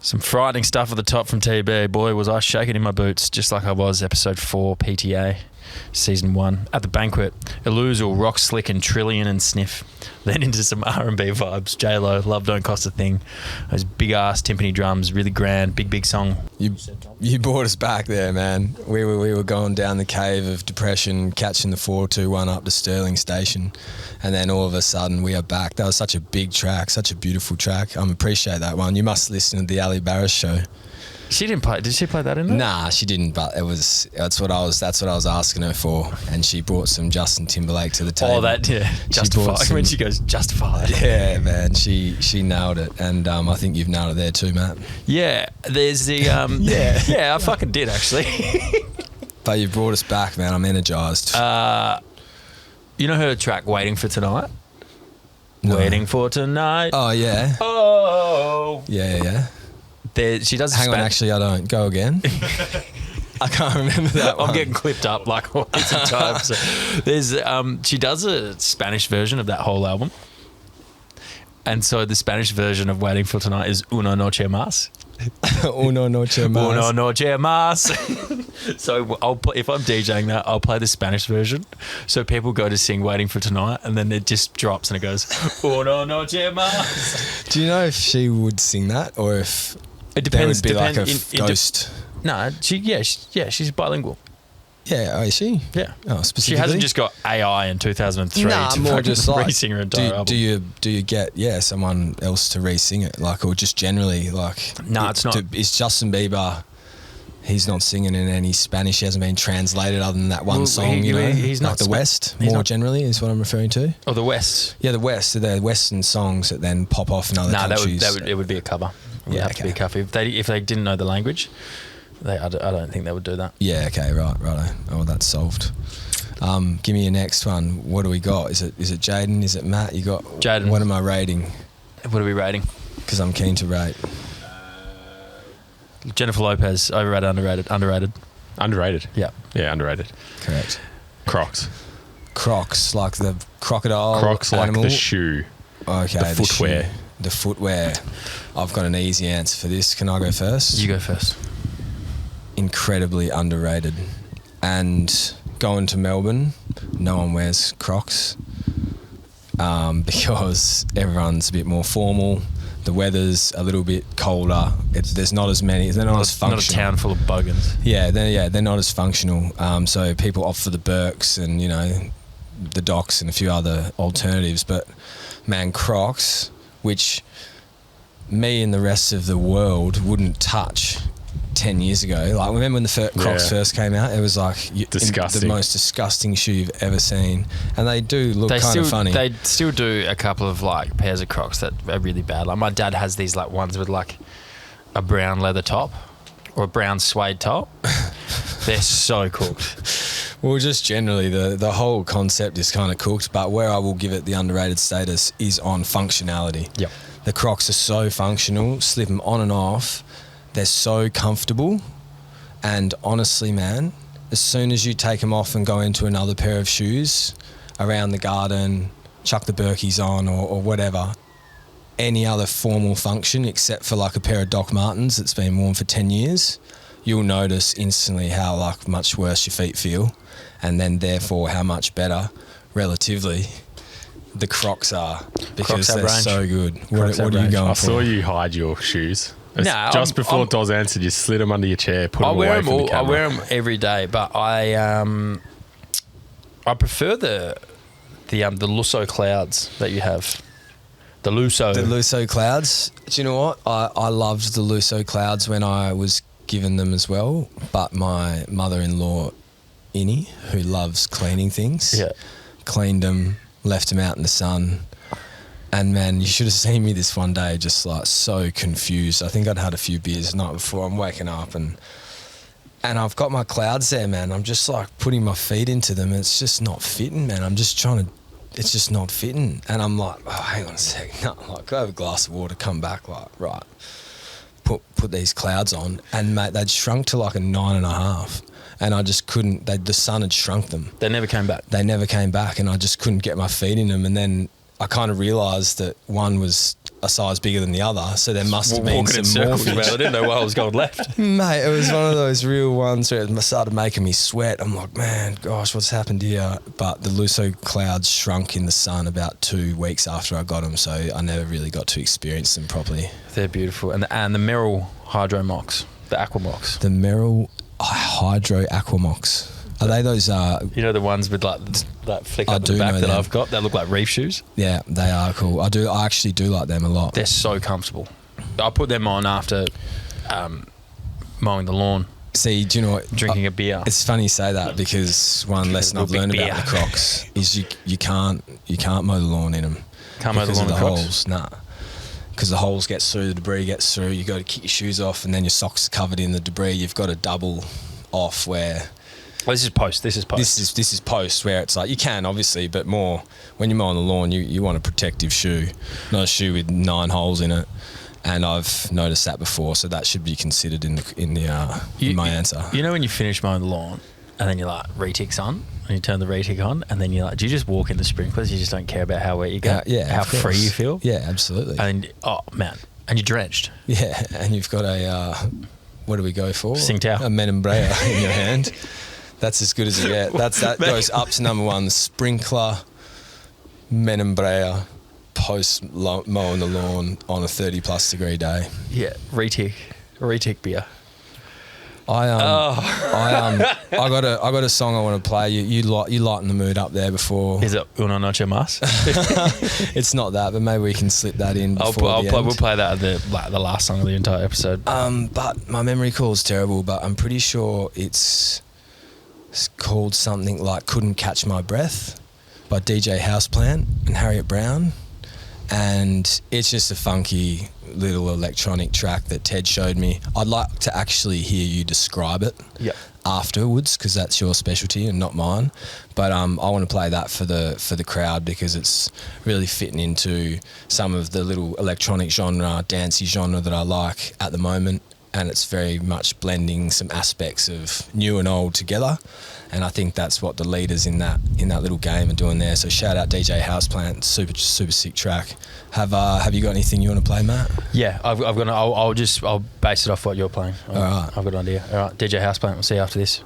Some frightening stuff at the top from TB. Boy, was I shaking in my boots, just like I was episode 4 PTA, season 1. At the banquet, Illuzel, Rock Slick and Trillion and Sniff. Then into some R&B vibes. J-Lo, Love Don't Cost a Thing. Those big-ass timpani drums, really grand, big song. You brought us back there, man. We were going down the cave of depression, catching the 421 up to Stirling Station, and then all of a sudden we are back. That was such a big track, such a beautiful track. I appreciate that one. You must listen to the Ali Barrass show. She didn't play. Did she play that in there? Nah, she didn't. But that's what I was asking her for, and she brought some Justin Timberlake to the table. Oh, Justified. When she goes Justified. Yeah, man, she nailed it, and I think you've nailed it there too, Matt. Yeah, there's the yeah, I fucking did actually. But you brought us back, man. I'm energized. You know her track "Waiting for Tonight"? No. Waiting for tonight. Oh yeah. Oh. Yeah. She does. Hang on, actually, I don't. Go again. I can't remember that one. I'm getting clipped up like all the time. So there's she does a Spanish version of that whole album, and so the Spanish version of "Waiting for Tonight" is "Una noche más." Una noche más. Una noche más. So if I'm DJing that, I'll play the Spanish version. So people go to sing "Waiting for Tonight," and then it just drops and it goes "Una noche más." Do you know if she would sing that, or if it depends? There would be like a ghost? No, she's bilingual. Yeah, oh, is she? Yeah. Oh, specifically? She hasn't just got AI in 2003 to more just like re-sing her entire album. Do you get someone else to re-sing it, like, or just generally like? No, it's not. Is Justin Bieber? He's not singing in any Spanish. He hasn't been translated other than that one song. He's not like the West. Generally is what I'm referring to. Oh, the West. Yeah, the West. So they're Western songs that then pop off in other countries. It would be a cover. It would have to be a cover. If they didn't know the language, I don't think they would do that. Yeah. Okay. Right. Oh, that's solved. Give me your next one. What do we got? Is it Jaden? Is it Matt? You got Jaden. What am I rating? What are we rating? Because I'm keen to rate. Jennifer Lopez, overrated, underrated? Underrated. Yeah. Yeah, underrated. Correct. Crocs, like the crocodile. Crocs animal. like the shoe. Okay. The footwear. The footwear. I've got an easy answer for this. Can I go first? You go first. Incredibly underrated. And going to Melbourne, no one wears Crocs because everyone's a bit more formal. The weather's a little bit colder. There's not as many. They're not as functional. Not a town full of buggins. Yeah, they're not as functional. So people opt for the Birks and the Docs and a few other alternatives. But man, Crocs, which me and the rest of the world wouldn't touch 10 years ago. Like, remember when the Crocs first came out? It was like disgusting. The most disgusting shoe you've ever seen. And they do look kind of funny. They still do a couple of like pairs of Crocs that are really bad. Like my dad has these like ones with like a brown leather top or a brown suede top. They're so cooked. Well, just generally the whole concept is kind of cooked, but where I will give it the underrated status is on functionality. Yep. The Crocs are so functional, slip them on and off. They're so comfortable, and honestly, man, as soon as you take them off and go into another pair of shoes around the garden, chuck the Birkies on or whatever, any other formal function except for like a pair of Doc Martens that's been worn for 10 years, you'll notice instantly how like much worse your feet feel, and then therefore how much better relatively the Crocs are, because they're so good. What are you going for? I saw you hide your shoes. No, just before Doz answered, you slid them under your chair, put them away from the camera. I wear them every day, but I prefer the Lusso clouds that you have. The Lusso clouds. Do you know what? I loved the Lusso clouds when I was given them as well, but my mother-in-law, Innie, who loves cleaning things, cleaned them, left them out in the sun. And man, you should have seen me this one day, just like so confused. I think I'd had a few beers the night before. I'm waking up and I've got my clouds there, man. I'm just like putting my feet into them. It's just not fitting, man. It's just not fitting. And I'm like, oh, hang on a second. No, like, go have a glass of water, come back, like, right, put these clouds on. And mate, they'd shrunk to like a 9.5. And I just couldn't, the sun had shrunk them. They never came back. And I just couldn't get my feet in them. And then I kind of realised that one was a size bigger than the other, so there must have been some more fish. I didn't know why I was going left. Mate, it was one of those real ones where it started making me sweat. I'm like, man, gosh, what's happened here? But the Luso clouds shrunk in the sun about 2 weeks after I got them, so I never really got to experience them properly. They're beautiful. And the Merrill Hydro Mox, the Aquamox. The Merrill Hydro Aquamox. Are they those? You know the ones with like that flick up the back that I've got? They look like reef shoes. Yeah, they are cool. I actually do like them a lot. They're so comfortable. I put them on after mowing the lawn. See, do you know what? Drinking a beer. It's funny you say that because one lesson I've learned about the Crocs is you can't mow the lawn in them. Can't mow the lawn in the Crocs? Holes, nah. Because the holes get through, the debris gets through. You got to kick your shoes off, and then your socks are covered in the debris. You've got to double off where. Well, this is post. This is post where it's like you can obviously, but more when you're mowing the lawn, you want a protective shoe, not a shoe with 9 holes in it. And I've noticed that before, so that should be considered in my answer. You know when you finish mowing the lawn, and then you're like retic's on, and you turn the retic on, and then you're like, do you just walk in the sprinklers? You just don't care about how wet you go, how free you feel. Yeah, absolutely. And oh man, and you're drenched. Yeah, and you've got a what do we go for? Sing towel. A Menembrea in your hand. That's as good as it gets. That goes up to number 1, the sprinkler Menembrea post mowing the lawn on a 30+ degree day. Yeah, retic beer. I got a song I want to play. You lighten the mood up there before. Is it Una Noche Más? It's not that, but maybe we can slip that in. We'll play that at the last song of the entire episode. But my memory call's terrible. But I'm pretty sure it's called something like "Couldn't Catch My Breath" by DJ Houseplant and Harriet Brown. And it's just a funky little electronic track that Ted showed me. I'd like to actually hear you describe it afterwards, because that's your specialty and not mine. But I want to play that for the crowd, because it's really fitting into some of the little electronic genre, dancey genre that I like at the moment. And it's very much blending some aspects of new and old together. And I think that's what the leaders in that little game are doing there. So shout out DJ Houseplant, super sick track. Have you got anything you want to play, Matt? Yeah, I've got. I'll base it off what you're playing. All right, I've got an idea. All right, DJ Houseplant. We'll see you after this.